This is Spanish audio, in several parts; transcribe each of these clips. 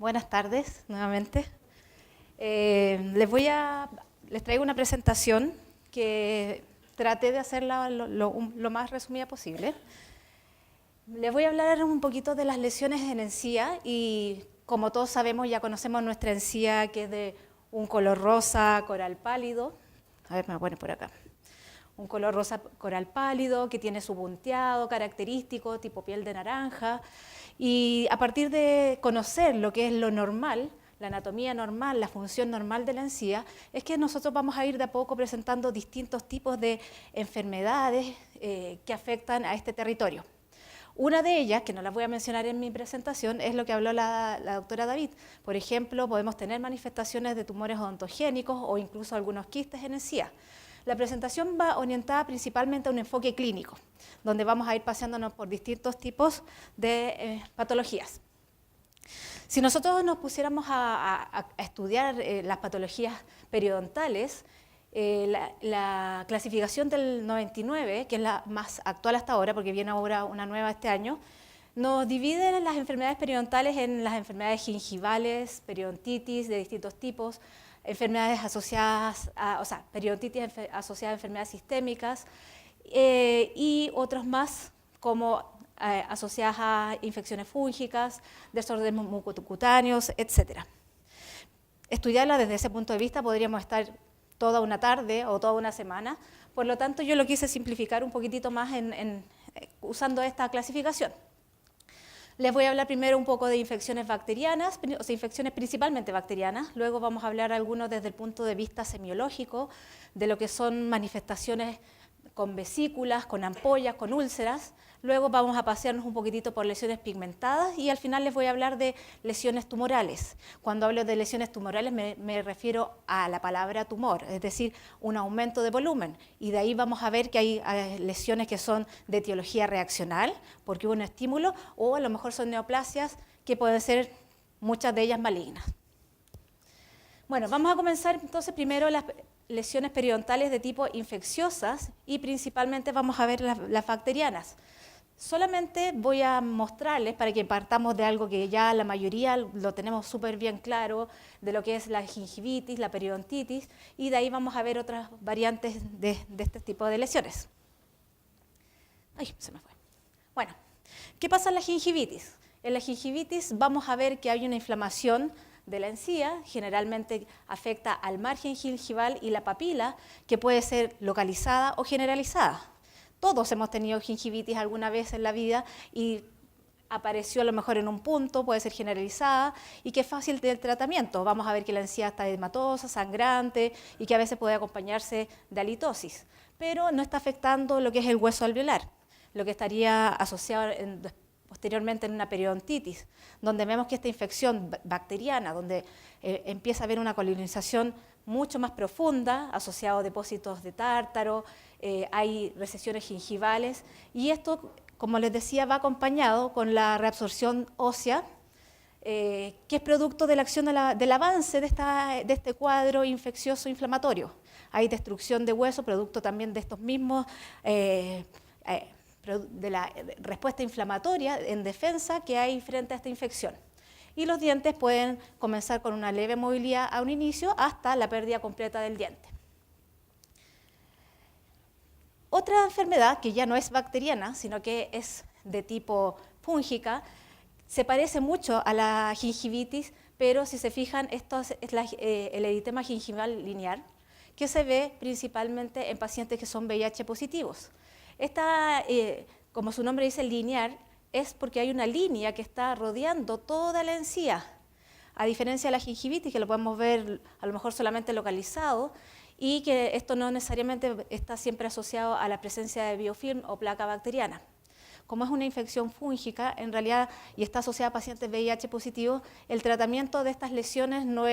Buenas tardes nuevamente. Les traigo una presentación que traté de hacerla lo más resumida posible. Les voy a hablar un poquito de las lesiones en encía y como todos sabemos, ya conocemos nuestra encía que es de un color rosa coral pálido. A ver, me voy a poner por acá. Un color rosa coral pálido que tiene su punteado característico, tipo piel de naranja. Y a partir de conocer lo que es lo normal, la anatomía normal, la función normal de la encía, es que nosotros vamos a ir de a poco presentando distintos tipos de enfermedades que afectan a este territorio. Una de ellas, que no las voy a mencionar en mi presentación, es lo que habló la doctora David. Por ejemplo, podemos tener manifestaciones de tumores odontogénicos o incluso algunos quistes en encía. La presentación va orientada principalmente a un enfoque clínico, donde vamos a ir paseándonos por distintos tipos de patologías. Si nosotros nos pusiéramos a estudiar las patologías periodontales, la clasificación del 99, que es la más actual hasta ahora, porque viene ahora una nueva este año, nos divide las enfermedades periodontales en las enfermedades gingivales, periodontitis de distintos tipos, enfermedades asociadas periodontitis asociada a enfermedades sistémicas y otros más como asociadas a infecciones fúngicas, desórdenes mucocutáneos, etc. Estudiarla desde ese punto de vista podríamos estar toda una tarde o toda una semana, por lo tanto yo lo quise simplificar un poquitito más usando esta clasificación. Les voy a hablar primero un poco de infecciones bacterianas, o sea, infecciones principalmente bacterianas. Luego vamos a hablar algunos desde el punto de vista semiológico, de lo que son manifestaciones con vesículas, con ampollas, con úlceras. Luego vamos a pasearnos un poquitito por lesiones pigmentadas y al final les voy a hablar de lesiones tumorales. Cuando hablo de lesiones tumorales me refiero a la palabra tumor, es decir, un aumento de volumen. Y de ahí vamos a ver que hay lesiones que son de etiología reaccional, porque hubo un estímulo, o a lo mejor son neoplasias que pueden ser muchas de ellas malignas. Bueno, vamos a comenzar entonces primero las lesiones periodontales de tipo infecciosas y principalmente vamos a ver las bacterianas. Solamente voy a mostrarles para que partamos de algo que ya la mayoría lo tenemos súper bien claro, de lo que es la gingivitis, la periodontitis, y de ahí vamos a ver otras variantes de este tipo de lesiones. Ay, se me fue. Bueno, ¿qué pasa en la gingivitis? En la gingivitis vamos a ver que hay una inflamación de la encía, generalmente afecta al margen gingival y la papila, que puede ser localizada o generalizada. Todos hemos tenido gingivitis alguna vez en la vida y apareció a lo mejor en un punto, puede ser generalizada y que es fácil del tratamiento. Vamos a ver que la encía está edematosa, sangrante y que a veces puede acompañarse de halitosis, pero no está afectando lo que es el hueso alveolar, lo que estaría asociado posteriormente en una periodontitis, donde vemos que esta infección bacteriana, donde empieza a haber una colonización mucho más profunda, asociado a depósitos de tártaro, hay recesiones gingivales, y esto, como les decía, va acompañado con la reabsorción ósea, que es producto de la acción del avance de este cuadro infeccioso inflamatorio. Hay destrucción de hueso, producto también de estos mismos de la respuesta inflamatoria en defensa que hay frente a esta infección. Y los dientes pueden comenzar con una leve movilidad a un inicio hasta la pérdida completa del diente. Otra enfermedad que ya no es bacteriana, sino que es de tipo fúngica, se parece mucho a la gingivitis, pero si se fijan, esto es el eritema gingival lineal, que se ve principalmente en pacientes que son VIH positivos. Esta, como su nombre dice, lineal, es porque hay una línea que está rodeando toda la encía, a diferencia de la gingivitis, que lo podemos ver a lo mejor solamente localizado, y que esto no necesariamente está siempre asociado a la presencia de biofilm o placa bacteriana. Como es una infección fúngica, en realidad, y está asociada a pacientes VIH positivos, el tratamiento de estas lesiones no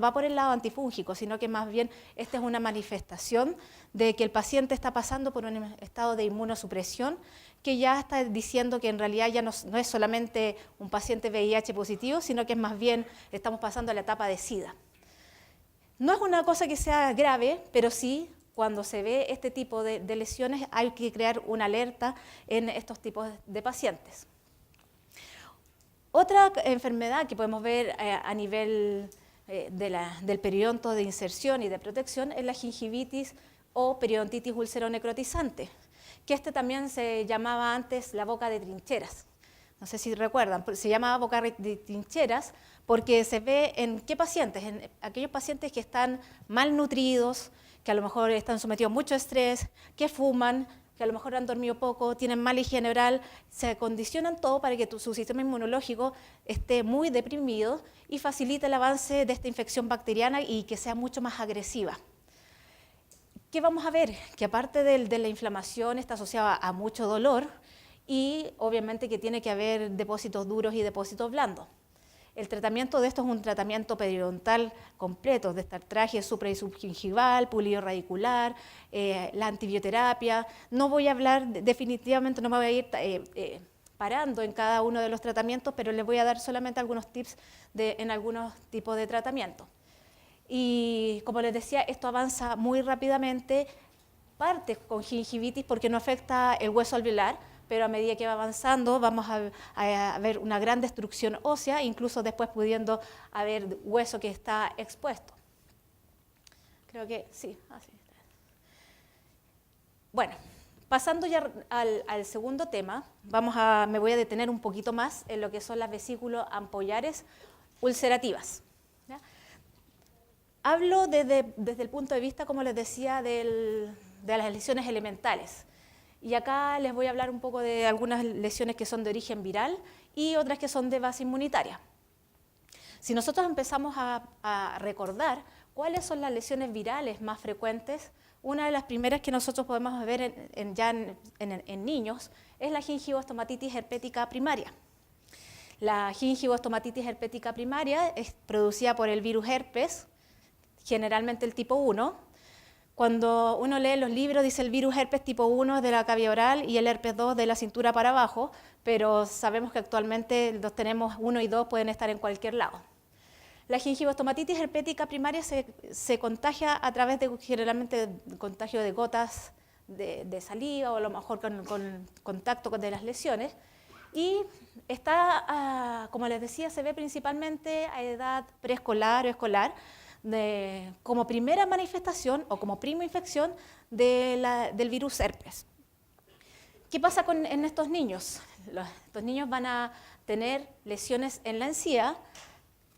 va por el lado antifúngico, sino que más bien esta es una manifestación de que el paciente está pasando por un estado de inmunosupresión que ya está diciendo que en realidad ya no es solamente un paciente VIH positivo, sino que es más bien estamos pasando a la etapa de SIDA. No es una cosa que sea grave, pero sí, cuando se ve este tipo de lesiones hay que crear una alerta en estos tipos de pacientes. Otra enfermedad que podemos ver a nivel del periodonto de inserción y de protección es la gingivitis o periodontitis ulceronecrotizante, que también se llamaba antes la boca de trincheras. No sé si recuerdan, se llamaba boca de trincheras porque se ve en qué pacientes, en aquellos pacientes que están malnutridos, que a lo mejor están sometidos a mucho estrés, que fuman, que a lo mejor han dormido poco, tienen mala higiene oral, se condicionan todo para que su sistema inmunológico esté muy deprimido y facilite el avance de esta infección bacteriana y que sea mucho más agresiva. ¿Qué vamos a ver? Que aparte de la inflamación está asociada a mucho dolor y obviamente que tiene que haber depósitos duros y depósitos blandos. El tratamiento de esto es un tratamiento periodontal completo, de traje supra y subgingival, pulido radicular, la antibioterapia. No voy a hablar, definitivamente no me voy a ir parando en cada uno de los tratamientos, pero les voy a dar solamente algunos tips en algunos tipos de tratamientos. Y como les decía, esto avanza muy rápidamente, parte con gingivitis porque no afecta el hueso alveolar, pero a medida que va avanzando vamos a ver una gran destrucción ósea, incluso después pudiendo haber hueso que está expuesto. Creo que sí, así está. Bueno, pasando ya al segundo tema, me voy a detener un poquito más en lo que son las vesículos ampollares ulcerativas. ¿Ya? Hablo desde el punto de vista, como les decía, de las lesiones elementales. Y acá les voy a hablar un poco de algunas lesiones que son de origen viral y otras que son de base inmunitaria. Si nosotros empezamos a recordar cuáles son las lesiones virales más frecuentes, una de las primeras que nosotros podemos ver en niños es la gingivostomatitis herpética primaria. La gingivostomatitis herpética primaria es producida por el virus herpes, generalmente el tipo 1. Cuando uno lee los libros dice el virus herpes tipo 1 de la cavidad oral y el herpes 2 de la cintura para abajo, pero sabemos que actualmente los tenemos 1 y 2, pueden estar en cualquier lado. La gingivostomatitis herpética primaria se contagia a través de generalmente contagio de gotas de saliva o a lo mejor con contacto de las lesiones y está, como les decía, se ve principalmente a edad preescolar o escolar, como primera manifestación o como prima infección del virus herpes. ¿Qué pasa en estos niños? Estos niños van a tener lesiones en la encía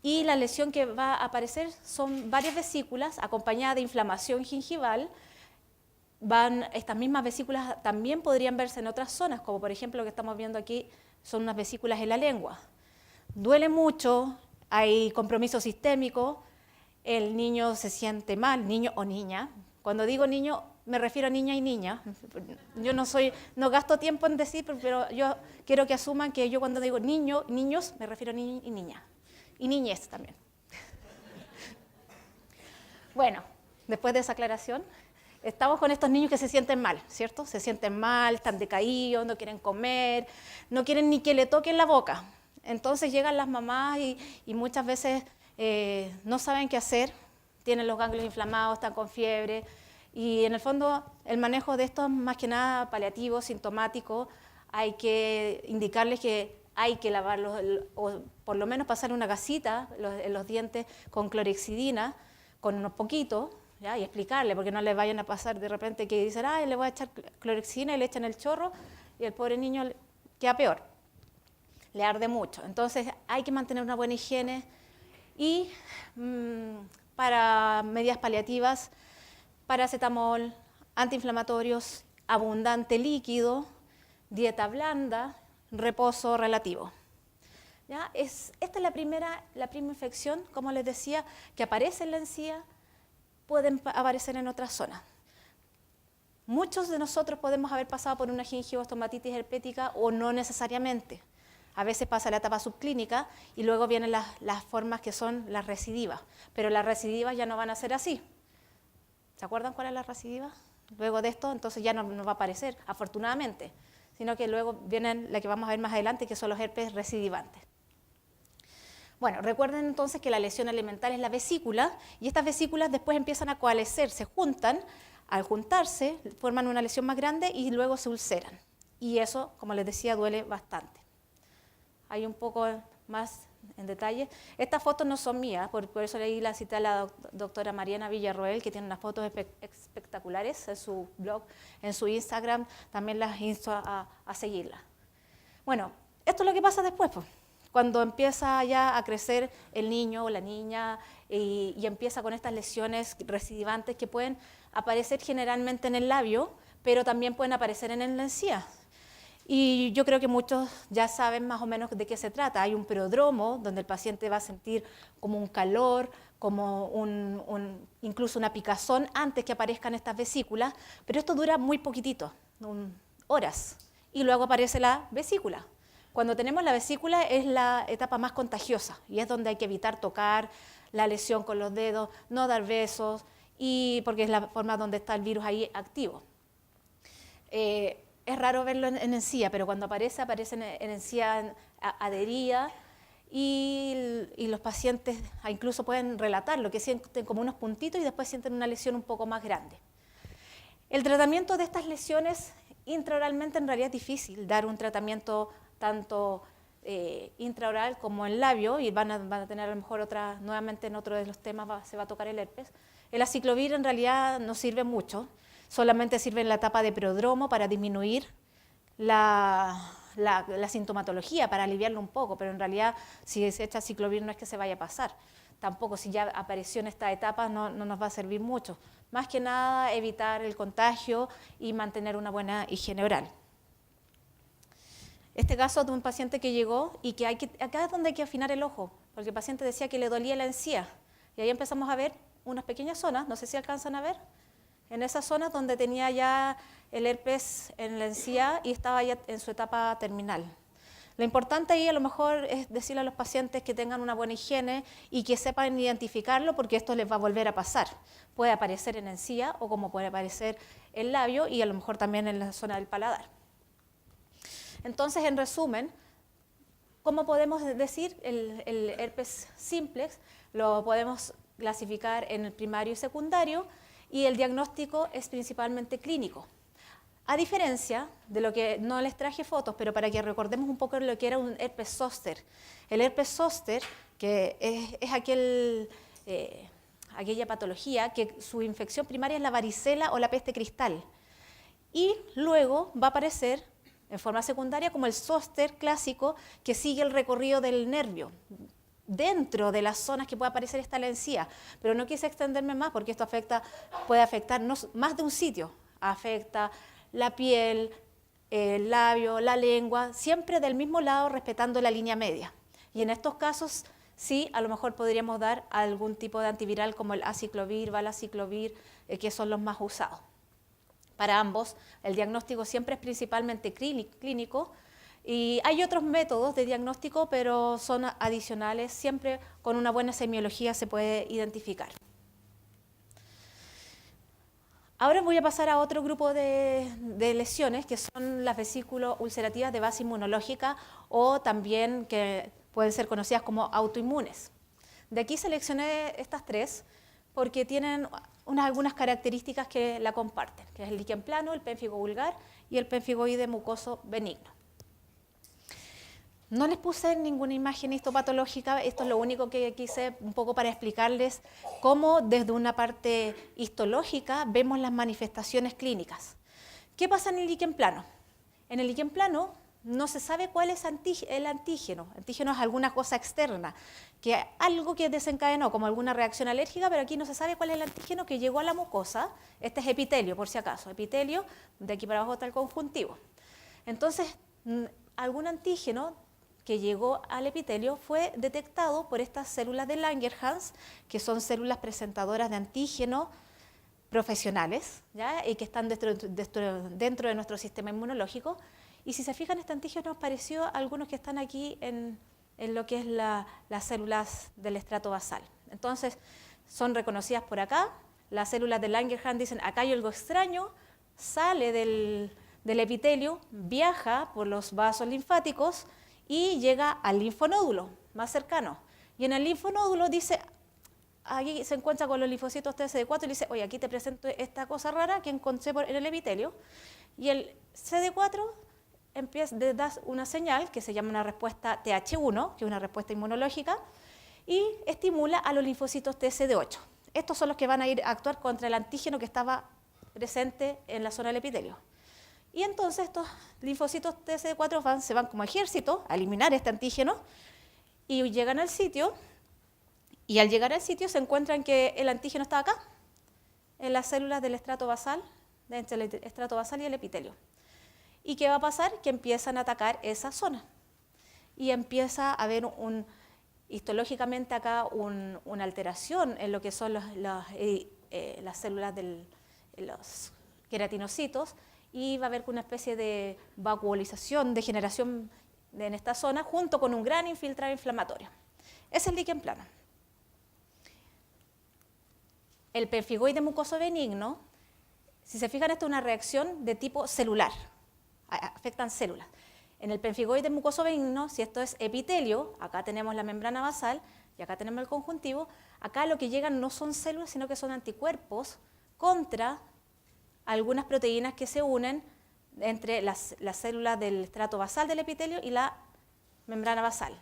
y la lesión que va a aparecer son varias vesículas acompañadas de inflamación gingival. Estas mismas vesículas también podrían verse en otras zonas, como por ejemplo lo que estamos viendo aquí son unas vesículas en la lengua. Duele mucho, hay compromiso sistémico, el niño se siente mal, niño o niña. Cuando digo niño, me refiero a niña y niña. Yo no gasto tiempo en decir, pero yo quiero que asuman que yo cuando digo niños, me refiero a niño y niña. Y niñez también. Bueno, después de esa aclaración, estamos con estos niños que se sienten mal, ¿cierto? Se sienten mal, están decaídos, no quieren comer, no quieren ni que le toquen la boca. Entonces llegan las mamás y muchas veces no saben qué hacer, tienen los ganglios inflamados, están con fiebre y en el fondo el manejo de esto es más que nada paliativo, sintomático. Hay que indicarles que hay que lavarlos o por lo menos pasar una gasita en los dientes con clorhexidina, con unos poquitos, ¿ya? Y explicarle, porque no les vayan a pasar de repente que dicen, le voy a echar clorhexidina y le echan el chorro y el pobre niño queda peor, le arde mucho. Entonces hay que mantener una buena higiene. Y para medidas paliativas, paracetamol, antiinflamatorios, abundante líquido, dieta blanda, reposo relativo. ¿Ya? Esta es la prima infección, como les decía, que aparece en la encía, pueden aparecer en otras zonas. Muchos de nosotros podemos haber pasado por una gingivostomatitis herpética o no necesariamente. A veces pasa la etapa subclínica y luego vienen las formas que son las recidivas, pero las recidivas ya no van a ser así. ¿Se acuerdan cuál es la recidiva? Luego de esto, entonces ya no va a aparecer, afortunadamente, sino que luego vienen la que vamos a ver más adelante, que son los herpes recidivantes. Bueno, recuerden entonces que la lesión elemental es la vesícula y estas vesículas después empiezan a coalescer, se juntan, al juntarse forman una lesión más grande y luego se ulceran. Y eso, como les decía, duele bastante. Hay un poco más en detalle. Estas fotos no son mías, por eso leí la cita a la doctora Mariana Villarroel, que tiene unas fotos espectaculares en su blog, en su Instagram, también las insto a seguirla. Bueno, esto es lo que pasa después, pues, cuando empieza ya a crecer el niño o la niña y empieza con estas lesiones recidivantes que pueden aparecer generalmente en el labio, pero también pueden aparecer en la encía. Y yo creo que muchos ya saben más o menos de qué se trata. Hay un prodromo donde el paciente va a sentir como un calor, como incluso una picazón antes que aparezcan estas vesículas, pero esto dura muy poquitito, horas, y luego aparece la vesícula. Cuando tenemos la vesícula es la etapa más contagiosa y es donde hay que evitar tocar la lesión con los dedos, no dar besos, porque es la forma donde está el virus ahí activo. Es raro verlo en encía, pero cuando aparece en encía adherida y los pacientes incluso pueden relatarlo, que sienten como unos puntitos y después sienten una lesión un poco más grande. El tratamiento de estas lesiones intraoralmente en realidad es difícil, dar un tratamiento tanto intraoral como en labio, y van a tener a lo mejor nuevamente en otro de los temas se va a tocar el herpes. El aciclovir en realidad no sirve mucho, solamente sirve en la etapa de prodromo para disminuir la sintomatología, para aliviarlo un poco, pero en realidad si se echa aciclovir no es que se vaya a pasar. Tampoco si ya apareció en esta etapa no nos va a servir mucho. Más que nada evitar el contagio y mantener una buena higiene oral. Este caso de un paciente que llegó y que acá es donde hay que afinar el ojo, porque el paciente decía que le dolía la encía. Y ahí empezamos a ver unas pequeñas zonas, no sé si alcanzan a ver, en esas zonas donde tenía ya el herpes en la encía y estaba ya en su etapa terminal. Lo importante ahí a lo mejor es decirle a los pacientes que tengan una buena higiene y que sepan identificarlo, porque esto les va a volver a pasar. Puede aparecer en encía o como puede aparecer en labio y a lo mejor también en la zona del paladar. Entonces, en resumen, ¿cómo podemos decir el herpes simplex? Lo podemos clasificar en el primario y secundario, y el diagnóstico es principalmente clínico. A diferencia de lo que no les traje fotos, pero para que recordemos un poco lo que era un herpes zóster. El herpes zóster, que es aquella patología que su infección primaria es la varicela o la peste cristal. Y luego va a aparecer en forma secundaria como el zóster clásico, que sigue el recorrido del nervio dentro de las zonas que puede aparecer esta encía, pero no quise extenderme más porque esto puede afectar más de un sitio, afecta la piel, el labio, la lengua, siempre del mismo lado respetando la línea media. Y en estos casos sí, a lo mejor podríamos dar algún tipo de antiviral como el aciclovir, valaciclovir, que son los más usados. Para ambos, el diagnóstico siempre es principalmente clínico, y hay otros métodos de diagnóstico, pero son adicionales, siempre con una buena semiología se puede identificar. Ahora voy a pasar a otro grupo de lesiones, que son las vesículos ulcerativas de base inmunológica, o también que pueden ser conocidas como autoinmunes. De aquí seleccioné estas tres porque tienen algunas características que la comparten, que es el líquen plano, el pénfigo vulgar y el pénfigoide mucoso benigno. No les puse ninguna imagen histopatológica, esto es lo único que quise un poco para explicarles cómo desde una parte histológica vemos las manifestaciones clínicas. ¿Qué pasa en el líquen plano? En el líquen plano no se sabe cuál es el antígeno. El antígeno es alguna cosa externa, algo que desencadenó como alguna reacción alérgica, pero aquí no se sabe cuál es el antígeno que llegó a la mucosa. Este es epitelio, por si acaso. Epitelio, de aquí para abajo está el conjuntivo. Entonces, algún antígeno que llegó al epitelio fue detectado por estas células de Langerhans, que son células presentadoras de antígeno profesionales, ¿ya? Y que están dentro de nuestro sistema inmunológico. Y si se fijan, este antígeno nos pareció a algunos que están aquí en lo que es las células del estrato basal. Entonces, son reconocidas por acá. Las células de Langerhans dicen, acá hay algo extraño, sale del epitelio, viaja por los vasos linfáticos y llega al linfonódulo más cercano. Y en el linfonódulo dice, aquí se encuentra con los linfocitos TCD4 y dice, oye, aquí te presento esta cosa rara que encontré en el epitelio. Y el CD4 das una señal que se llama una respuesta Th1, que es una respuesta inmunológica, y estimula a los linfocitos TSD8. Estos son los que van a ir a actuar contra el antígeno que estaba presente en la zona del epitelio. Y entonces estos linfocitos TSD4 se van como ejército a eliminar este antígeno y llegan al sitio, y al llegar al sitio se encuentran que el antígeno está acá, en las células del estrato basal, entre el estrato basal y el epitelio. ¿Y qué va a pasar? Que empiezan a atacar esa zona. Y empieza a haber histológicamente acá una alteración en lo que son las células de los queratinocitos, y va a haber una especie de vacuolización, degeneración en esta zona, junto con un gran infiltrado inflamatorio. Es el líquen plano. El pemfigoide mucoso benigno, si se fijan, esto es una reacción de tipo celular, afectan células. En el pemfigoide mucoso benigno, si esto es epitelio, acá tenemos la membrana basal y acá tenemos el conjuntivo, acá lo que llegan no son células, sino que son anticuerpos contra algunas proteínas que se unen entre las células del estrato basal del epitelio y la membrana basal.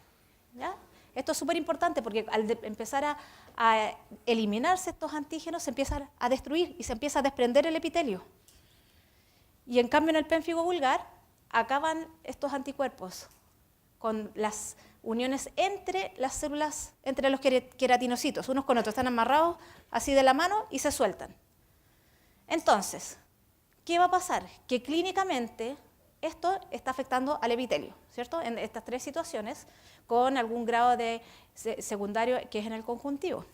¿Ya? Esto es súper importante porque al empezar a eliminarse estos antígenos se empieza a destruir y se empieza a desprender el epitelio. Y en cambio en el pénfigo vulgar acaban estos anticuerpos con las uniones entre las células, entre los queratinocitos, unos con otros, están amarrados así de la mano y se sueltan. Entonces, ¿qué va a pasar? Que clínicamente esto está afectando al epitelio, ¿cierto? En estas tres situaciones, con algún grado de secundario que es en el conjuntivo.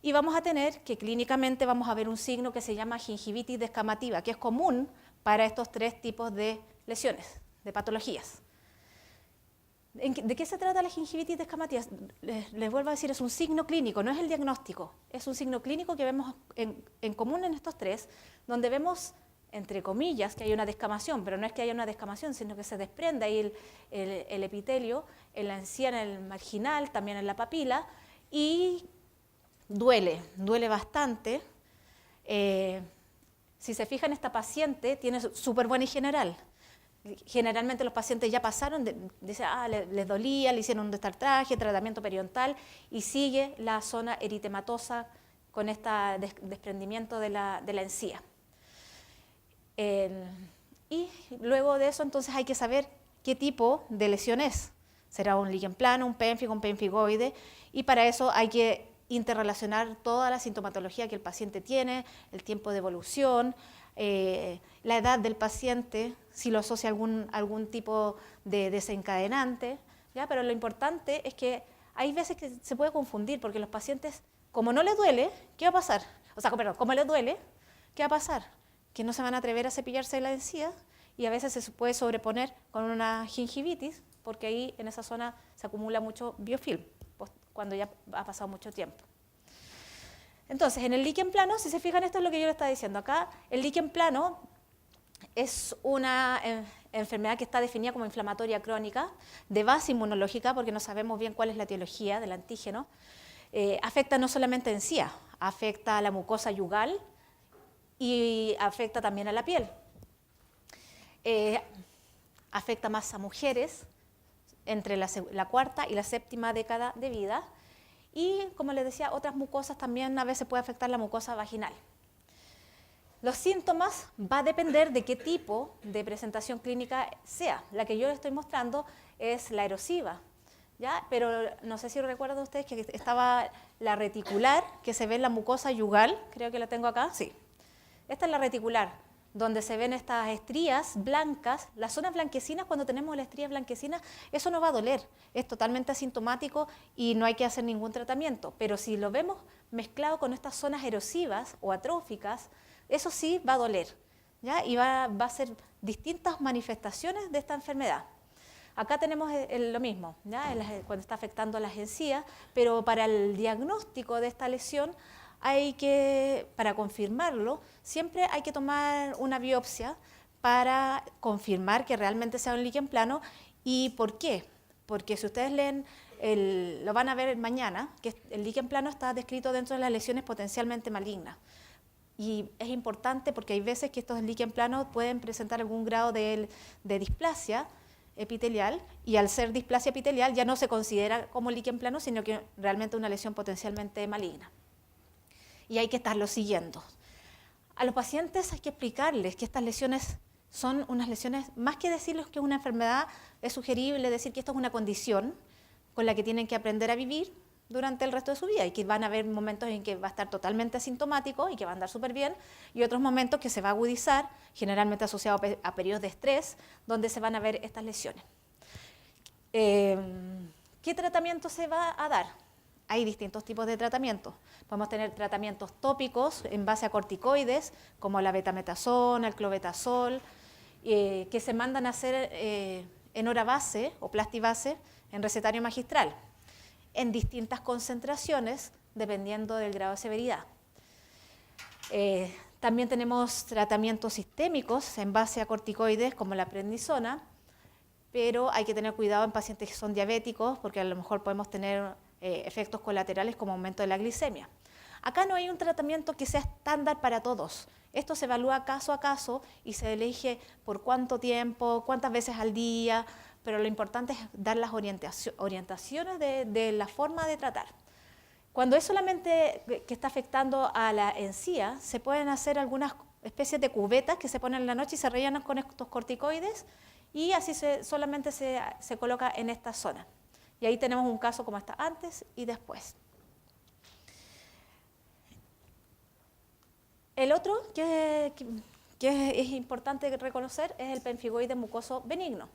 Y vamos a tener que clínicamente vamos a ver un signo que se llama gingivitis descamativa, que es común para estos tres tipos de lesiones, de patologías. ¿De qué se trata la gingivitis descamativa? Les vuelvo a decir, es un signo clínico, no es el diagnóstico. Es un signo clínico que vemos en común en estos tres, donde vemos, entre comillas, que hay una descamación, pero no es que haya una descamación, sino que se desprende ahí el epitelio en la encía, en el marginal, también en la papila, y duele bastante. Si se fijan, esta paciente tiene súper buena higiene general. Generalmente los pacientes ya pasaron, dicen, les dolía, le hicieron un destartraje, tratamiento periodontal, y sigue la zona eritematosa con este desprendimiento de la encía. Y luego de eso, entonces, hay que saber qué tipo de lesión es. ¿Será un líquen plano, un pénfigo, un pemfigoide? Y para eso hay que interrelacionar toda la sintomatología que el paciente tiene, el tiempo de evolución, la edad del paciente, si lo asocia a algún tipo de desencadenante, ¿ya? Pero lo importante es que hay veces que se puede confundir, porque los pacientes, como no les duele, ¿qué va a pasar? O sea, perdón, como les duele, ¿qué va a pasar? Que no se van a atrever a cepillarse la encía y a veces se puede sobreponer con una gingivitis, porque ahí en esa zona se acumula mucho biofilm, cuando ya ha pasado mucho tiempo. Entonces, en el líquen plano, si se fijan, esto es lo que yo les estaba diciendo. Acá, el líquen plano es una enfermedad que está definida como inflamatoria crónica, de base inmunológica, porque no sabemos bien cuál es la etiología del antígeno. Afecta no solamente encía, afecta a la mucosa yugal y afecta también a la piel. Afecta más a mujeres entre la cuarta y la séptima década de vida. Y, como les decía, otras mucosas también a veces puede afectar la mucosa vaginal. Los síntomas va a depender de qué tipo de presentación clínica sea. La que yo les estoy mostrando es la erosiva, ¿ya? Pero no sé si recuerdan ustedes que estaba la reticular, que se ve en la mucosa yugal, creo que la tengo acá, sí. Esta es la reticular, donde se ven estas estrías blancas, las zonas blanquecinas. Cuando tenemos las estrías blanquecinas, eso no va a doler, es totalmente asintomático y no hay que hacer ningún tratamiento. Pero si lo vemos mezclado con estas zonas erosivas o atróficas, eso sí va a doler, ¿ya? Y va a ser distintas manifestaciones de esta enfermedad. Acá tenemos lo mismo, ¿ya? Cuando está afectando a las encías, pero para el diagnóstico de esta lesión, para confirmarlo, siempre hay que tomar una biopsia para confirmar que realmente sea un líquen plano. ¿Y por qué? Porque si ustedes leen, lo van a ver mañana, que el líquen plano está descrito dentro de las lesiones potencialmente malignas. Y es importante porque hay veces que estos líquen planos pueden presentar algún grado de displasia epitelial, y al ser displasia epitelial ya no se considera como líquen plano, sino que realmente una lesión potencialmente maligna. Y hay que estarlo siguiendo. A los pacientes hay que explicarles que estas lesiones son unas lesiones, más que decirles que es una enfermedad, es sugerible decir que esto es una condición con la que tienen que aprender a vivir durante el resto de su vida, y que van a haber momentos en que va a estar totalmente asintomático y que va a andar súper bien, y otros momentos que se va a agudizar, generalmente asociado a periodos de estrés, donde se van a ver estas lesiones. ¿Qué tratamiento se va a dar? Hay distintos tipos de tratamientos. Podemos tener tratamientos tópicos en base a corticoides, como la betametasona, el clobetasol, que se mandan a hacer en hora base o plastivase en recetario magistral, en distintas concentraciones, dependiendo del grado de severidad. También tenemos tratamientos sistémicos en base a corticoides, como la prednisona, pero hay que tener cuidado en pacientes que son diabéticos, porque a lo mejor podemos tener efectos colaterales como aumento de la glicemia. Acá no hay un tratamiento que sea estándar para todos. Esto se evalúa caso a caso y se elige por cuánto tiempo, cuántas veces al día, pero lo importante es dar las orientaciones de la forma de tratar. Cuando es solamente que está afectando a la encía, se pueden hacer algunas especies de cubetas que se ponen en la noche y se rellenan con estos corticoides, y así solamente se coloca en esta zona. Y ahí tenemos un caso como está antes y después. El otro que es importante reconocer es el pemfigoide mucoso benigno,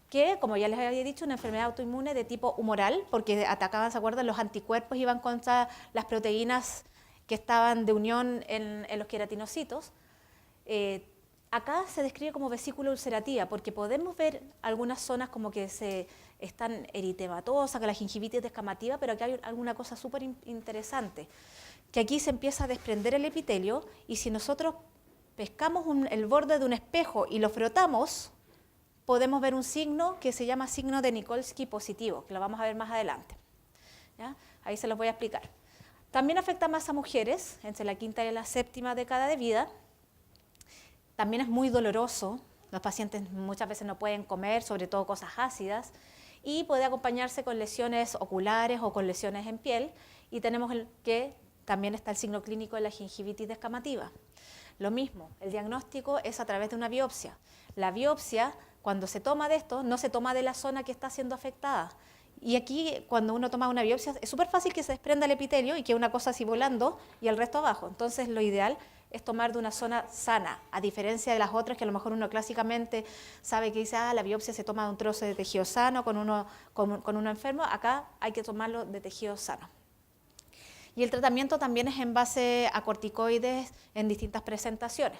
que, como ya les había dicho, es una enfermedad autoinmune de tipo humoral, porque atacaban, ¿se acuerdan? Los anticuerpos iban contra las proteínas que estaban de unión en los queratinocitos. Acá se describe como vesícula ulcerativa, porque podemos ver algunas zonas como que están eritematosas, que la gingivitis descamativa, pero aquí hay alguna cosa súper interesante, que aquí se empieza a desprender el epitelio, y si nosotros pescamos el borde de un espejo y lo frotamos, podemos ver un signo que se llama signo de Nikolsky positivo, que lo vamos a ver más adelante. ¿Ya? Ahí se los voy a explicar. También afecta más a mujeres, entre la quinta y la séptima década de vida. También es muy doloroso, los pacientes muchas veces no pueden comer, sobre todo cosas ácidas, y puede acompañarse con lesiones oculares o con lesiones en piel, y tenemos que también está el signo clínico de la gingivitis descamativa. Lo mismo, el diagnóstico es a través de una biopsia. La biopsia, cuando se toma de esto, no se toma de la zona que está siendo afectada. Y aquí, cuando uno toma una biopsia, es súper fácil que se desprenda el epitelio y quede una cosa así volando y el resto abajo. Entonces, lo ideal es tomar de una zona sana, a diferencia de las otras que a lo mejor uno clásicamente sabe que dice, la biopsia se toma de un trozo de tejido sano con uno enfermo. Acá hay que tomarlo de tejido sano. Y el tratamiento también es en base a corticoides en distintas presentaciones.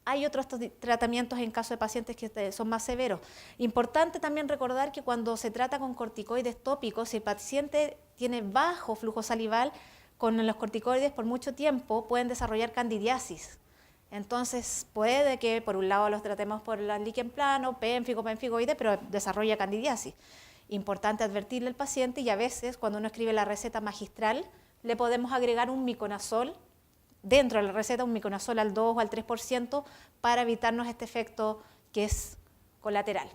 Hay otros tratamientos en caso de pacientes que son más severos. Importante también recordar que cuando se trata con corticoides tópicos, si el paciente tiene bajo flujo salival, con los corticoides por mucho tiempo pueden desarrollar candidiasis. Entonces puede que por un lado los tratemos por el líquen plano, pemfigoide, pero desarrolla candidiasis. Importante advertirle al paciente, y a veces cuando uno escribe la receta magistral le podemos agregar un miconazol dentro de la receta, un miconazol al 2 o al 3% para evitarnos este efecto que es colateral.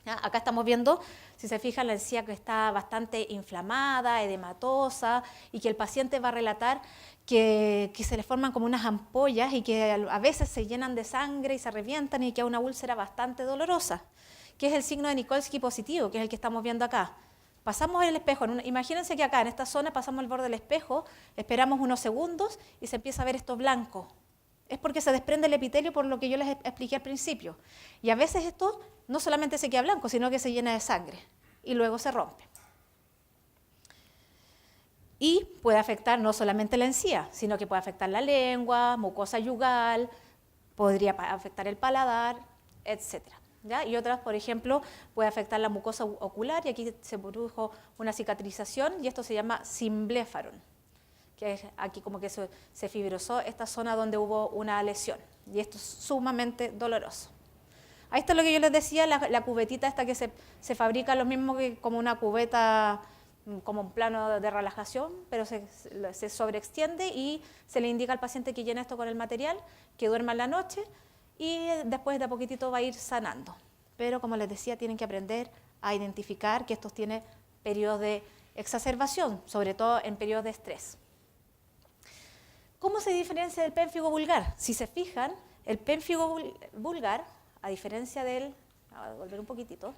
¿Ya? Acá estamos viendo, si se fijan, la encía que está bastante inflamada, edematosa, y que el paciente va a relatar que se le forman como unas ampollas y que a veces se llenan de sangre y se revientan, y que es una úlcera bastante dolorosa, que es el signo de Nikolsky positivo, que es el que estamos viendo acá. Pasamos el espejo, imagínense que acá en esta zona pasamos el borde del espejo, esperamos unos segundos y se empieza a ver esto blanco. Es porque se desprende el epitelio, por lo que yo les expliqué al principio. Y a veces esto no solamente se queda blanco, sino que se llena de sangre y luego se rompe. Y puede afectar no solamente la encía, sino que puede afectar la lengua, mucosa yugal, podría afectar el paladar, etc. ¿Ya? Y otras, por ejemplo, puede afectar la mucosa ocular, y aquí se produjo una cicatrización, y esto se llama simblefaron, que es aquí como que se fibrosó esta zona donde hubo una lesión, y esto es sumamente doloroso. Ahí está lo que yo les decía, la cubetita esta que se fabrica lo mismo que como una cubeta como un plano de relajación, pero se sobreextiende y se le indica al paciente que llene esto con el material, que duerma en la noche y después de a poquitito va a ir sanando. Pero como les decía, tienen que aprender a identificar que esto tiene periodos de exacerbación, sobre todo en periodos de estrés. ¿Cómo se diferencia del pénfigo vulgar? Si se fijan, el pénfigo vulgar, a diferencia del... Voy a volver un poquitito.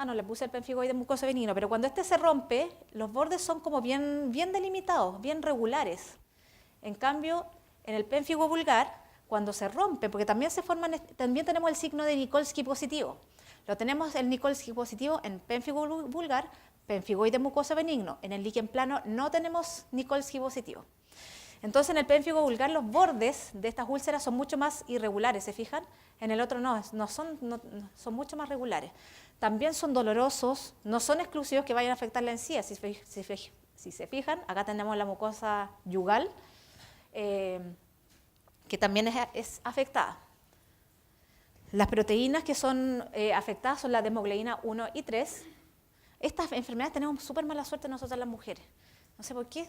No le puse el pénfigoide mucoso benigno, pero cuando este se rompe, los bordes son como bien delimitados, bien regulares. En cambio, en el pénfigo vulgar, cuando se rompe, porque también también tenemos el signo de Nikolsky positivo. Lo tenemos el Nikolsky positivo en pénfigo vulgar, pénfigoide mucoso benigno. En el líquen plano no tenemos Nikolsky positivo. Entonces, en el pénfigo vulgar los bordes de estas úlceras son mucho más irregulares, ¿se fijan? En el otro no son mucho más regulares. También son dolorosos, no son exclusivos que vayan a afectar la encía. Si se fijan, acá tenemos la mucosa yugal, que también es afectada. Las proteínas que son afectadas son la desmogleína 1 y 3. Estas enfermedades tenemos súper mala suerte nosotras las mujeres. No sé por qué.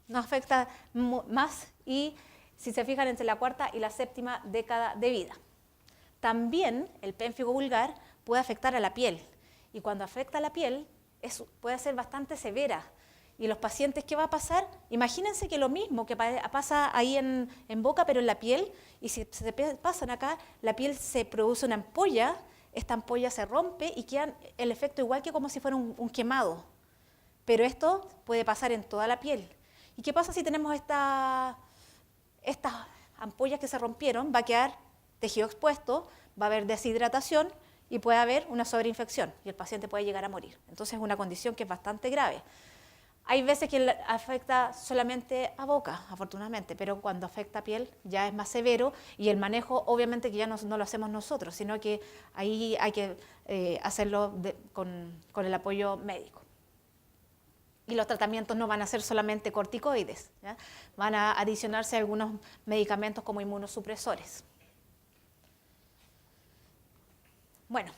Nos afecta más y si se fijan entre la cuarta y la séptima década de vida. También el pénfigo vulgar puede afectar a la piel y cuando afecta a la piel puede ser bastante severa. Y los pacientes, ¿qué va a pasar? Imagínense que lo mismo que pasa ahí en boca, pero en la piel, y si se pasan acá, la piel se produce una ampolla, esta ampolla se rompe y queda el efecto igual que como si fuera un quemado. Pero esto puede pasar en toda la piel. ¿Y qué pasa si tenemos estas ampollas que se rompieron? Va a quedar tejido expuesto, va a haber deshidratación y puede haber una sobreinfección y el paciente puede llegar a morir. Entonces es una condición que es bastante grave. Hay veces que afecta solamente a boca, afortunadamente, pero cuando afecta a piel ya es más severo y el manejo obviamente que ya no lo hacemos nosotros, sino que ahí hay que hacerlo con el apoyo médico. Y los tratamientos no van a ser solamente corticoides, ¿ya? Van a adicionarse algunos medicamentos como inmunosupresores. Bueno,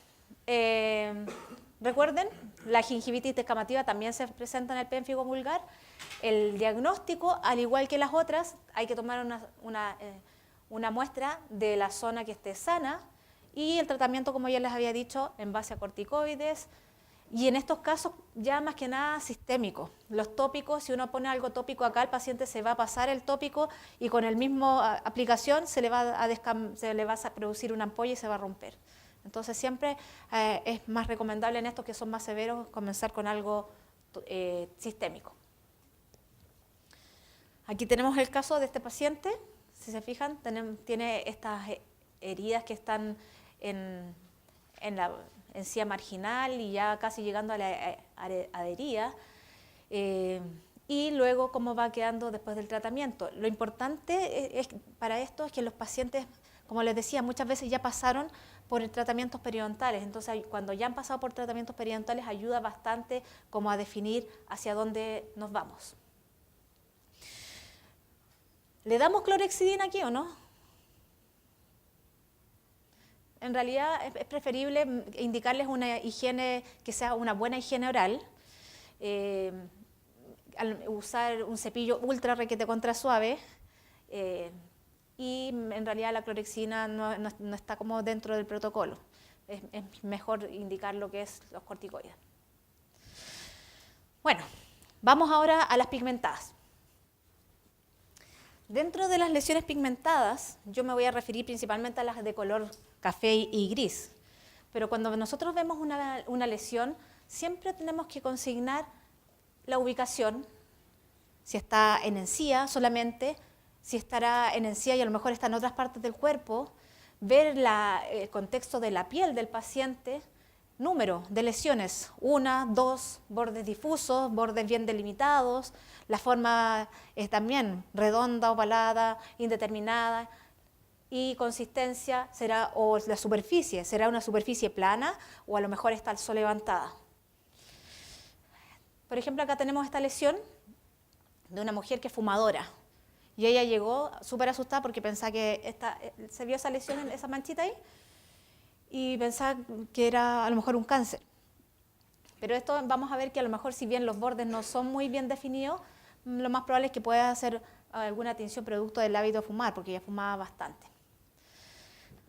recuerden, la gingivitis descamativa también se presenta en el pénfigo vulgar. El diagnóstico, al igual que las otras, hay que tomar una muestra de la zona que esté sana y el tratamiento, como ya les había dicho, en base a corticoides. Y en estos casos ya más que nada sistémico. Los tópicos, si uno pone algo tópico acá, el paciente se va a pasar el tópico y con el mismo aplicación se le va a producir una ampolla y se va a romper. Entonces siempre es más recomendable en estos que son más severos comenzar con algo sistémico. Aquí tenemos el caso de este paciente. Si se fijan, tiene estas heridas que están en la encía marginal y ya casi llegando a la adhería, y luego cómo va quedando después del tratamiento. Lo importante para esto es que los pacientes, como les decía, muchas veces ya pasaron por tratamientos periodontales, entonces cuando ya han pasado por tratamientos periodontales ayuda bastante como a definir hacia dónde nos vamos. ¿Le damos clorhexidina aquí o no? En realidad es preferible indicarles una higiene que sea una buena higiene oral, usar un cepillo ultra requete contra suave, y en realidad la clorhexidina no está como dentro del protocolo. Es mejor indicar lo que es los corticoides. Bueno, vamos ahora a las pigmentadas. Dentro de las lesiones pigmentadas, yo me voy a referir principalmente a las de color café y gris. Pero cuando nosotros vemos una lesión, siempre tenemos que consignar la ubicación, si está en encía solamente, si estará en encía y a lo mejor está en otras partes del cuerpo, ver el contexto de la piel del paciente, número de lesiones, 1, 2, bordes difusos, bordes bien delimitados, la forma es también redonda, ovalada, indeterminada, y consistencia será, o la superficie, será una superficie plana o a lo mejor está al sol levantada. Por ejemplo, acá tenemos esta lesión de una mujer que es fumadora y ella llegó súper asustada porque pensaba que se vio esa lesión, esa manchita ahí, y pensaba que era a lo mejor un cáncer. Pero esto vamos a ver que a lo mejor si bien los bordes no son muy bien definidos, lo más probable es que pueda hacer alguna tinción producto del hábito de fumar, porque ella fumaba bastante.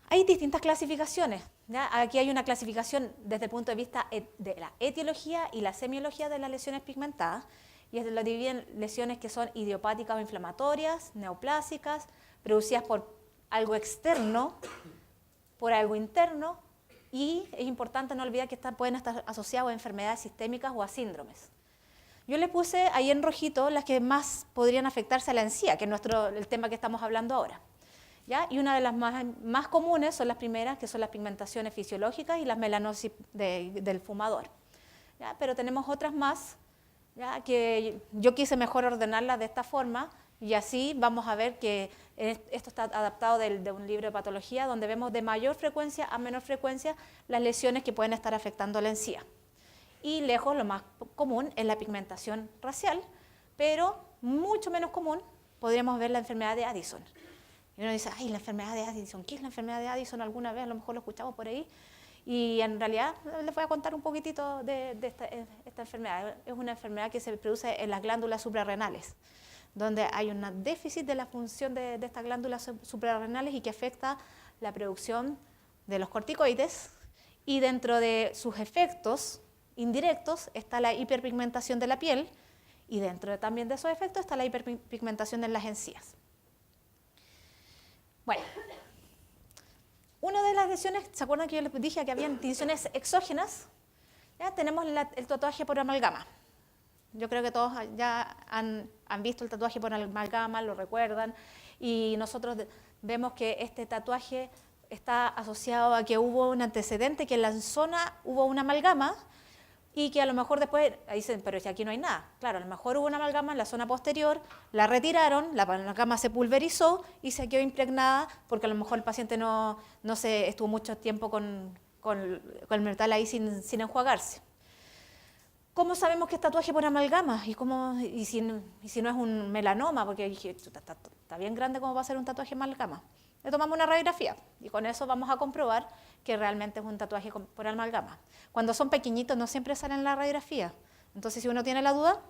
Hay distintas clasificaciones, ¿ya? Aquí hay una clasificación desde el punto de vista de la etiología y la semiología de las lesiones pigmentadas, y lo dividen lesiones que son idiopáticas o inflamatorias, neoplásicas, producidas por algo externo, por algo interno, y es importante no olvidar que pueden estar asociados a enfermedades sistémicas o a síndromes. Yo le puse ahí en rojito las que más podrían afectarse a la encía, que es el tema que estamos hablando ahora, ¿ya? Y una de las más comunes son las primeras, que son las pigmentaciones fisiológicas y las melanosis del fumador, ¿ya? Pero tenemos otras más, ¿ya? Que yo quise mejor ordenarlas de esta forma, y así vamos a ver que esto está adaptado de un libro de patología donde vemos de mayor frecuencia a menor frecuencia las lesiones que pueden estar afectando la encía. Y lejos lo más común es la pigmentación racial, pero mucho menos común podríamos ver la enfermedad de Addison. Y uno dice, ay, la enfermedad de Addison, ¿qué es la enfermedad de Addison? Alguna vez a lo mejor lo escuchamos por ahí. Y en realidad les voy a contar un poquitito de esta enfermedad. Es una enfermedad que se produce en las glándulas suprarrenales, donde hay un déficit de la función de estas glándulas suprarrenales y que afecta la producción de los corticoides, y dentro de sus efectos indirectos está la hiperpigmentación de la piel, y dentro también de esos efectos está la hiperpigmentación en las encías. Bueno, una de las lesiones, ¿se acuerdan que yo les dije que habían tinciones exógenas? Ya tenemos el tatuaje por amalgama. Yo creo que todos ya han visto el tatuaje por amalgama, lo recuerdan, y nosotros vemos que este tatuaje está asociado a que hubo un antecedente, que en la zona hubo una amalgama, y que a lo mejor después dicen, pero si aquí no hay nada. Claro, a lo mejor hubo una amalgama en la zona posterior, la retiraron, la amalgama se pulverizó y se quedó impregnada porque a lo mejor el paciente no estuvo mucho tiempo con el metal ahí sin enjuagarse. ¿Cómo sabemos que es tatuaje por amalgama? ¿Y si no es un melanoma? Porque dije, está bien grande como va a ser un tatuaje amalgama. Le tomamos una radiografía y con eso vamos a comprobar que realmente es un tatuaje por amalgama. Cuando son pequeñitos no siempre salen en la radiografía. Entonces, si uno tiene la duda,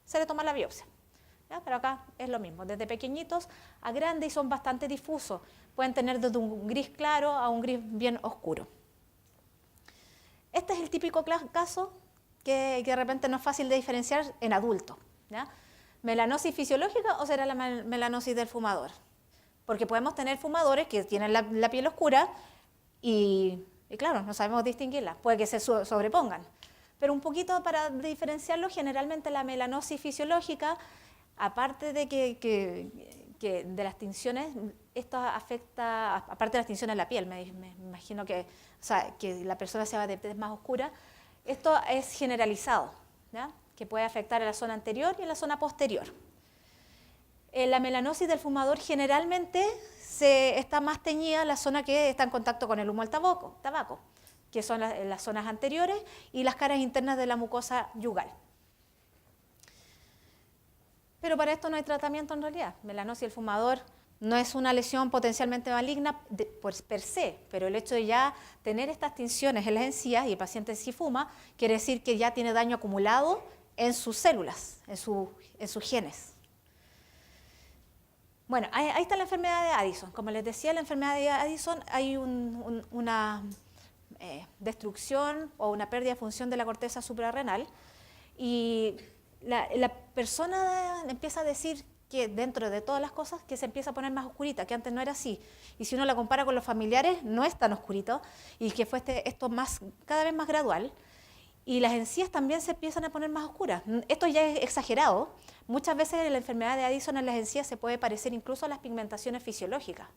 se le toma la biopsia. ¿Ya? Pero acá es lo mismo, desde pequeñitos a grandes, y son bastante difusos. Pueden tener desde un gris claro a un gris bien oscuro. Este es el típico caso que de repente no es fácil de diferenciar en adultos, ¿ya? ¿Melanosis fisiológica o será la melanosis del fumador? Porque podemos tener fumadores que tienen la piel oscura y claro, no sabemos distinguirla, puede que se sobrepongan. Pero un poquito para diferenciarlo, generalmente la melanosis fisiológica, aparte de que de las tinciones, esto afecta, aparte de las tinciones de la piel, me imagino que la persona se va de tez más oscura, esto es generalizado, ¿ya? Que puede afectar a la zona anterior y a la zona posterior. La melanosis del fumador generalmente está más teñida en la zona que está en contacto con el humo del tabaco, que son las zonas anteriores y las caras internas de la mucosa yugal. Pero para esto no hay tratamiento en realidad. Melanosis del fumador no es una lesión potencialmente maligna per se, pero el hecho de ya tener estas tinciones en las encías y el paciente sí fuma, quiere decir que ya tiene daño acumulado en sus células, en sus genes. Bueno, ahí está la enfermedad de Addison. Como les decía, la enfermedad de Addison hay una destrucción o una pérdida de función de la corteza suprarrenal, y la persona empieza a decir que dentro de todas las cosas que se empieza a poner más oscurita, que antes no era así. Y si uno la compara con los familiares, no es tan oscurito, y que fue esto cada vez más gradual. Y las encías también se empiezan a poner más oscuras. Esto ya es exagerado. Muchas veces la enfermedad de Addison en las encías se puede parecer incluso a las pigmentaciones fisiológicas.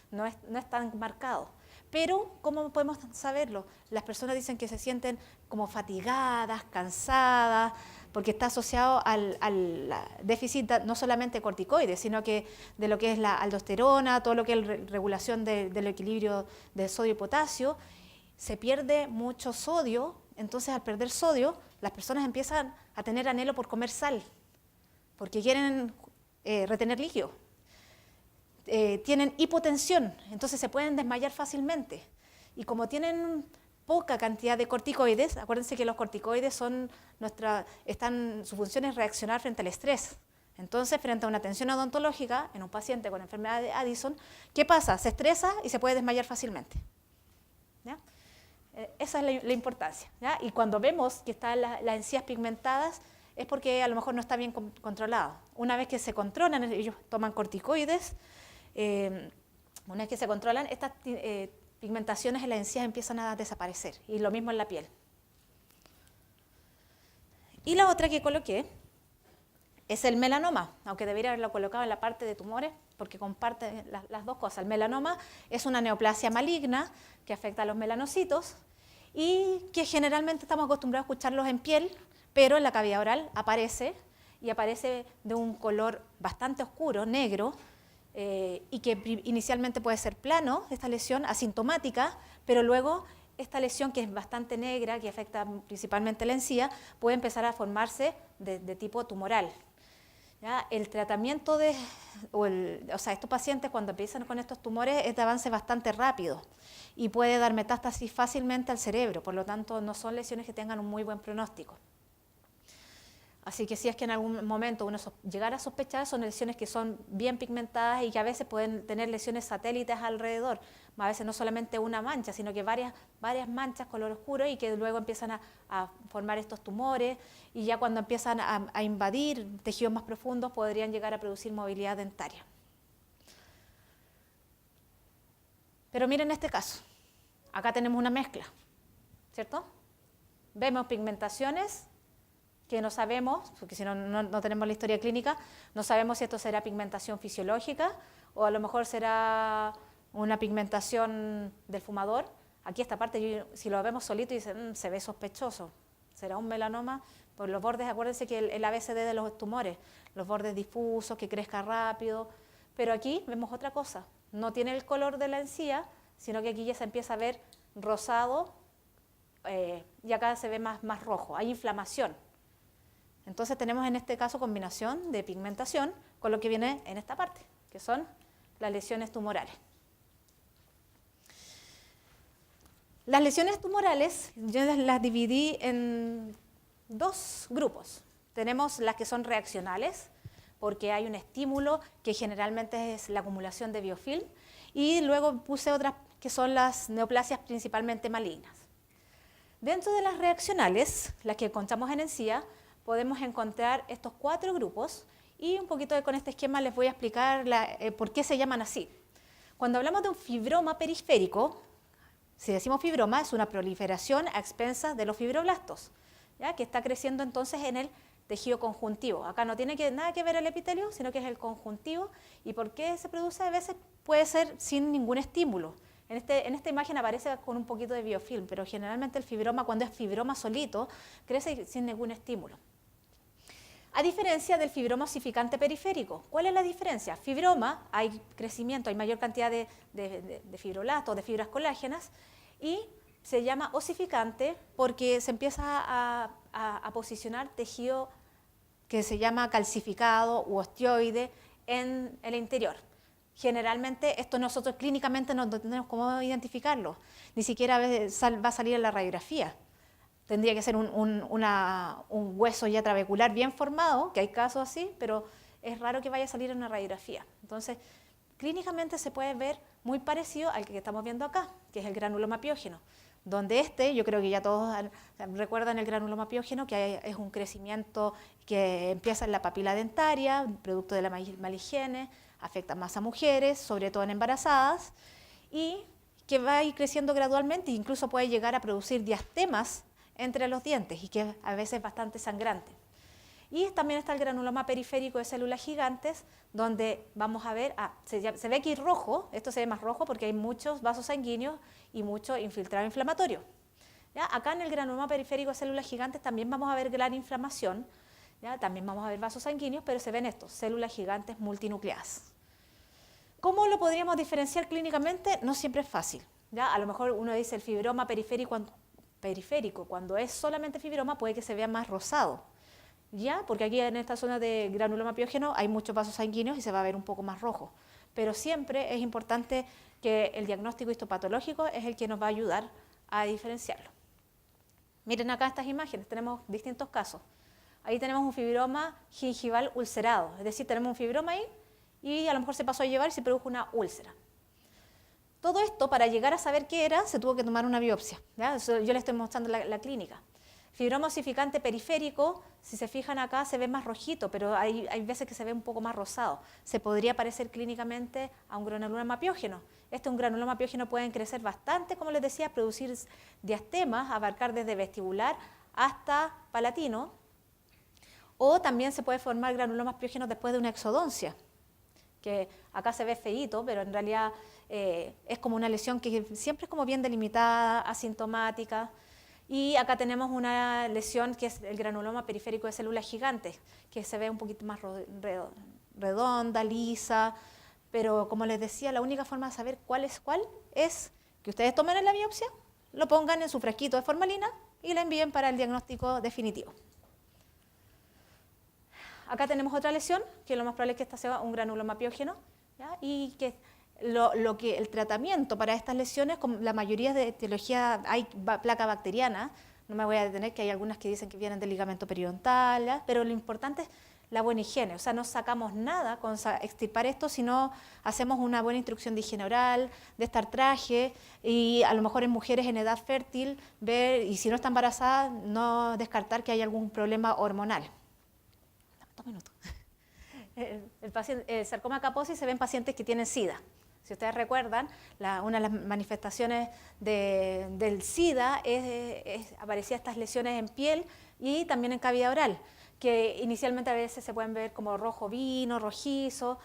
No es tan marcado. Pero, ¿cómo podemos saberlo? Las personas dicen que se sienten como fatigadas, cansadas, porque está asociado al déficit no solamente corticoides, sino que de lo que es la aldosterona, todo lo que es regulación del equilibrio de sodio y potasio. Se pierde mucho sodio, entonces al perder sodio, las personas empiezan a tener anhelo por comer sal, porque quieren retener líquido. Tienen hipotensión, entonces se pueden desmayar fácilmente. Y como tienen poca cantidad de corticoides. Acuérdense que los corticoides su función es reaccionar frente al estrés. Entonces, frente a una tensión odontológica en un paciente con enfermedad de Addison, ¿qué pasa? Se estresa y se puede desmayar fácilmente. ¿Ya? Esa es la importancia. ¿Ya? Y cuando vemos que están las encías pigmentadas, es porque a lo mejor no está bien controlado. Una vez que se controlan, ellos toman corticoides, una vez que se controlan, estas pigmentaciones en las encías empiezan a desaparecer, y lo mismo en la piel. Y la otra que coloqué es el melanoma, aunque debería haberlo colocado en la parte de tumores, porque comparte las dos cosas. El melanoma es una neoplasia maligna que afecta a los melanocitos y que generalmente estamos acostumbrados a escucharlos en piel, pero en la cavidad oral aparece, y aparece de un color bastante oscuro, negro, y que inicialmente puede ser plano, esta lesión asintomática, pero luego esta lesión, que es bastante negra, que afecta principalmente la encía, puede empezar a formarse de tipo tumoral. ¿Ya? El tratamiento estos pacientes cuando empiezan con estos tumores es de avance bastante rápido y puede dar metástasis fácilmente al cerebro, por lo tanto no son lesiones que tengan un muy buen pronóstico. Así que si es que en algún momento uno llegara a sospechar, son lesiones que son bien pigmentadas y que a veces pueden tener lesiones satélites alrededor, a veces no solamente una mancha, sino que varias manchas color oscuro, y que luego empiezan a formar estos tumores, y ya cuando empiezan a invadir tejidos más profundos podrían llegar a producir movilidad dentaria. Pero miren este caso, acá tenemos una mezcla, ¿cierto? Vemos pigmentaciones que no sabemos, porque si no tenemos la historia clínica, no sabemos si esto será pigmentación fisiológica o a lo mejor será una pigmentación del fumador. Aquí esta parte, si lo vemos solito, dice, se ve sospechoso, será un melanoma. Por los bordes, acuérdense que el ABCD de los tumores, los bordes difusos, que crezca rápido, pero aquí vemos otra cosa, no tiene el color de la encía, sino que aquí ya se empieza a ver rosado, y acá se ve más rojo, hay inflamación. Entonces tenemos en este caso combinación de pigmentación con lo que viene en esta parte, que son las lesiones tumorales. Las lesiones tumorales yo las dividí en dos grupos. Tenemos las que son reaccionales, porque hay un estímulo que generalmente es la acumulación de biofilm, y luego puse otras que son las neoplasias principalmente malignas. Dentro de las reaccionales, las que encontramos en encía, podemos encontrar estos 4 grupos, y un poquito con este esquema les voy a explicar por qué se llaman así. Cuando hablamos de un fibroma periférico, si decimos fibroma, es una proliferación a expensas de los fibroblastos, ¿ya? Que está creciendo entonces en el tejido conjuntivo. Acá no tiene nada que ver el epitelio, sino que es el conjuntivo. ¿Y por qué se produce? A veces puede ser sin ningún estímulo. En esta imagen aparece con un poquito de biofilm, pero generalmente el fibroma, cuando es fibroma solito, crece sin ningún estímulo. A diferencia del fibroma osificante periférico. ¿Cuál es la diferencia? Fibroma, hay crecimiento, hay mayor cantidad de fibroblastos, de fibras colágenas, y se llama osificante porque se empieza a posicionar tejido que se llama calcificado u osteoide en el interior. Generalmente esto nosotros clínicamente no tenemos cómo identificarlo, ni siquiera va a salir en la radiografía. Tendría que ser un hueso ya trabecular bien formado, que hay casos así, pero es raro que vaya a salir en una radiografía. Entonces, clínicamente se puede ver muy parecido al que estamos viendo acá, que es el granuloma piógeno, donde yo creo que ya todos recuerdan el granuloma piógeno, que es un crecimiento que empieza en la papila dentaria, producto de la mala higiene, afecta más a mujeres, sobre todo en embarazadas, y que va a ir creciendo gradualmente e incluso puede llegar a producir diastemas entre los dientes y que a veces es bastante sangrante. Y también está el granuloma periférico de células gigantes, donde vamos a ver, se ve aquí rojo, esto se ve más rojo porque hay muchos vasos sanguíneos y mucho infiltrado inflamatorio. ¿Ya? Acá en el granuloma periférico de células gigantes también vamos a ver gran inflamación, ¿ya? También vamos a ver vasos sanguíneos, pero se ven estos, células gigantes multinucleadas. ¿Cómo lo podríamos diferenciar clínicamente? No siempre es fácil, ¿ya? A lo mejor uno dice el fibroma periférico, cuando es solamente fibroma puede que se vea más rosado, ¿ya? Porque aquí en esta zona de granuloma piógeno hay muchos vasos sanguíneos y se va a ver un poco más rojo. Pero siempre es importante que el diagnóstico histopatológico es el que nos va a ayudar a diferenciarlo. Miren acá estas imágenes, tenemos distintos casos. Ahí tenemos un fibroma gingival ulcerado, es decir, tenemos un fibroma ahí y a lo mejor se pasó a llevar y se produjo una úlcera. Todo esto, para llegar a saber qué era, se tuvo que tomar una biopsia, ¿ya? Yo les estoy mostrando la clínica. Fibroma osificante periférico, si se fijan acá se ve más rojito, pero hay veces que se ve un poco más rosado. Se podría parecer clínicamente a un granuloma piógeno. Un granuloma piógeno pueden crecer bastante, como les decía, producir diastemas, abarcar desde vestibular hasta palatino, o también se puede formar granulomas piógenos después de una exodoncia, que acá se ve feíto, pero en realidad es como una lesión que siempre es como bien delimitada, asintomática. Y acá tenemos una lesión que es el granuloma periférico de células gigantes, que se ve un poquito más redonda, lisa, pero como les decía, la única forma de saber cuál es que ustedes tomen la biopsia, lo pongan en su frasquito de formalina y la envíen para el diagnóstico definitivo. Acá tenemos otra lesión, que lo más probable es que esta sea un granuloma piógeno, ¿ya? Y que el tratamiento para estas lesiones, como la mayoría de etiología, hay placa bacteriana, no me voy a detener, que hay algunas que dicen que vienen del ligamento periodontal, ¿ya? Pero lo importante es la buena higiene, o sea, no sacamos nada con extirpar esto, sino hacemos una buena instrucción de higiene oral, de estar traje, y a lo mejor en mujeres en edad fértil, ver, y si no está embarazada, no descartar que hay algún problema hormonal. 2 minutos. El sarcoma Kaposi se ve en pacientes que tienen SIDA. Si ustedes recuerdan, una de las manifestaciones del SIDA aparecían estas lesiones en piel y también en cavidad oral, que inicialmente a veces se pueden ver como rojo vino, rojizo,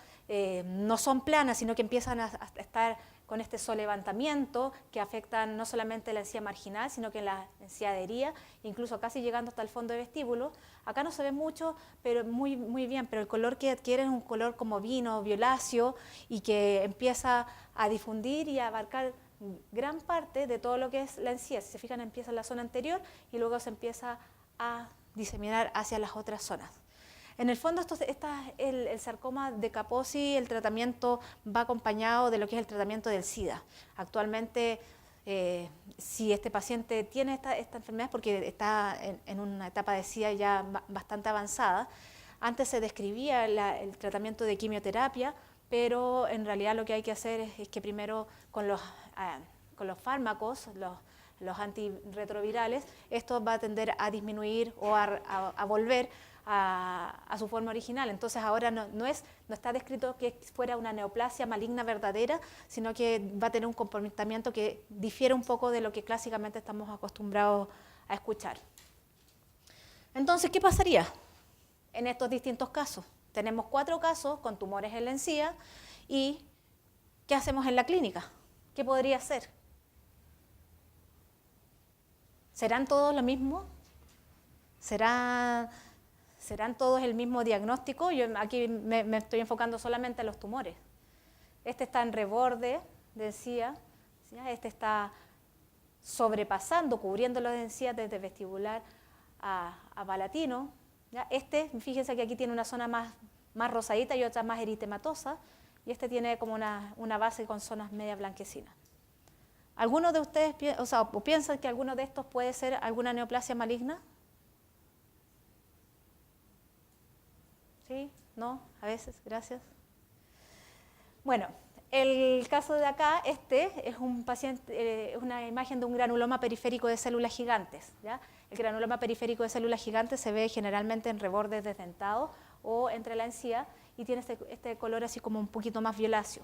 no son planas, sino que empiezan a estar con este solevantamiento que afectan no solamente la encía marginal, sino que la encía adherida, incluso casi llegando hasta el fondo de vestíbulo. Acá no se ve mucho, pero muy bien, pero el color que adquiere es un color como vino, violáceo, y que empieza a difundir y a abarcar gran parte de todo lo que es la encía. Si se fijan, empieza en la zona anterior y luego se empieza a diseminar hacia las otras zonas. En el fondo, el sarcoma de Kaposi, el tratamiento va acompañado de lo que es el tratamiento del SIDA. Actualmente, si este paciente tiene esta enfermedad, porque está en una etapa de SIDA ya bastante avanzada, antes se describía el tratamiento de quimioterapia, pero en realidad lo que hay que hacer es que primero con los fármacos, los antirretrovirales, esto va a tender a disminuir o a volver a su forma original. Entonces ahora no está descrito que fuera una neoplasia maligna verdadera, sino que va a tener un comportamiento que difiere un poco de lo que clásicamente estamos acostumbrados a escuchar. Entonces, ¿qué pasaría en estos distintos casos? Tenemos 4 casos con tumores en la encía y ¿qué hacemos en la clínica? ¿Qué podría ser? ¿Serán todos lo mismo? ¿Serán todos el mismo diagnóstico? Yo aquí me estoy enfocando solamente en los tumores. Este está en reborde de encía, este está sobrepasando, cubriendo la encía desde vestibular a palatino. ¿Ya? Fíjense que aquí tiene una zona más rosadita y otra más eritematosa, y este tiene como una base con zonas media blanquecinas. ¿Alguno de ustedes piensan que alguno de estos puede ser alguna neoplasia maligna? ¿Sí? ¿No? A veces, gracias. Bueno, el caso de acá, es un paciente, una imagen de un granuloma periférico de células gigantes, ¿ya? El granuloma periférico de células gigantes se ve generalmente en rebordes desdentados o entre la encía y tiene este color así como un poquito más violáceo.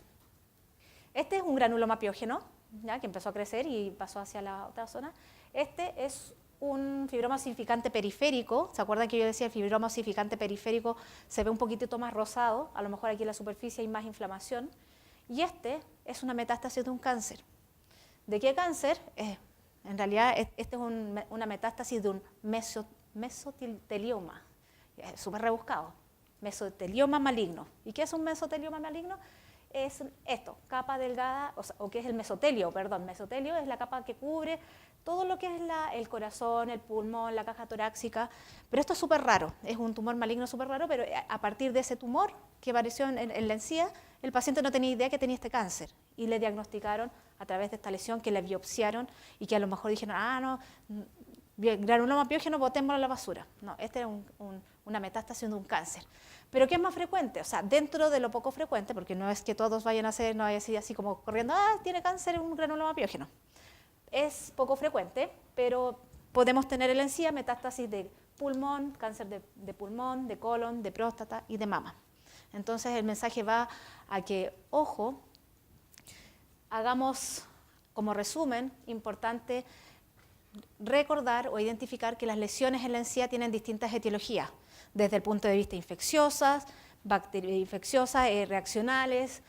Este es un granuloma piógeno, ¿ya? Que empezó a crecer y pasó hacia la otra zona. Este es un fibroma osificante periférico. ¿Se acuerdan que yo decía el fibroma osificante periférico se ve un poquitito más rosado? A lo mejor aquí en la superficie hay más inflamación. Y este es una metástasis de un cáncer. ¿De qué cáncer? En realidad este es una metástasis de un mesotelioma. Es súper rebuscado. Mesotelioma maligno. ¿Y qué es un mesotelioma maligno? Es esto, capa delgada, o que es el mesotelio, perdón. Mesotelio es la capa que cubre todo lo que es el corazón, el pulmón, la caja torácica, pero esto es súper raro, es un tumor maligno súper raro, pero a partir de ese tumor que apareció en la encía, el paciente no tenía idea que tenía este cáncer y le diagnosticaron a través de esta lesión que le biopsiaron y que a lo mejor dijeron, no, granuloma piógeno, botémoslo a la basura. No, este era una metástasis de un cáncer. Pero ¿qué es más frecuente? O sea, dentro de lo poco frecuente, porque no es que todos vayan a hacer, no vaya a ser así como corriendo, tiene cáncer un granuloma piógeno. Es poco frecuente, pero podemos tener en la encía metástasis de pulmón, cáncer de pulmón, de colon, de próstata y de mama. Entonces el mensaje va a que, ojo, hagamos como resumen, importante recordar o identificar que las lesiones en la encía tienen distintas etiologías, desde el punto de vista infecciosas, infecciosas, reaccionales,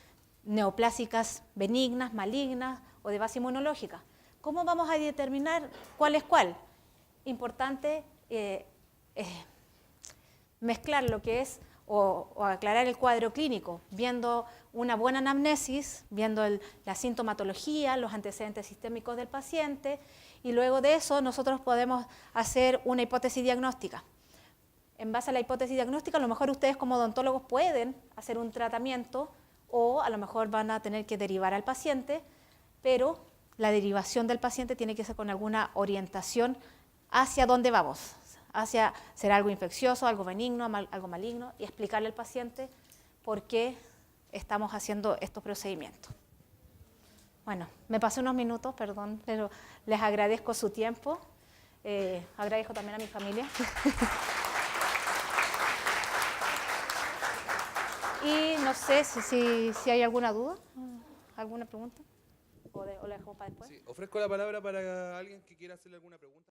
neoplásicas benignas, malignas o de base inmunológica. ¿Cómo vamos a determinar cuál es cuál? Importante mezclar lo que es o aclarar el cuadro clínico, viendo una buena anamnesis, viendo la sintomatología, los antecedentes sistémicos del paciente, y luego de eso nosotros podemos hacer una hipótesis diagnóstica. En base a la hipótesis diagnóstica, a lo mejor ustedes como odontólogos pueden hacer un tratamiento o a lo mejor van a tener que derivar al paciente, pero la derivación del paciente tiene que ser con alguna orientación hacia dónde vamos, hacia ser algo infeccioso, algo benigno, algo maligno, y explicarle al paciente por qué estamos haciendo estos procedimientos. Bueno, me pasé unos minutos, perdón, pero les agradezco su tiempo, agradezco también a mi familia. Y no sé si hay alguna duda, alguna pregunta, o la dejamos para después. Sí, ofrezco la palabra para alguien que quiera hacerle alguna pregunta.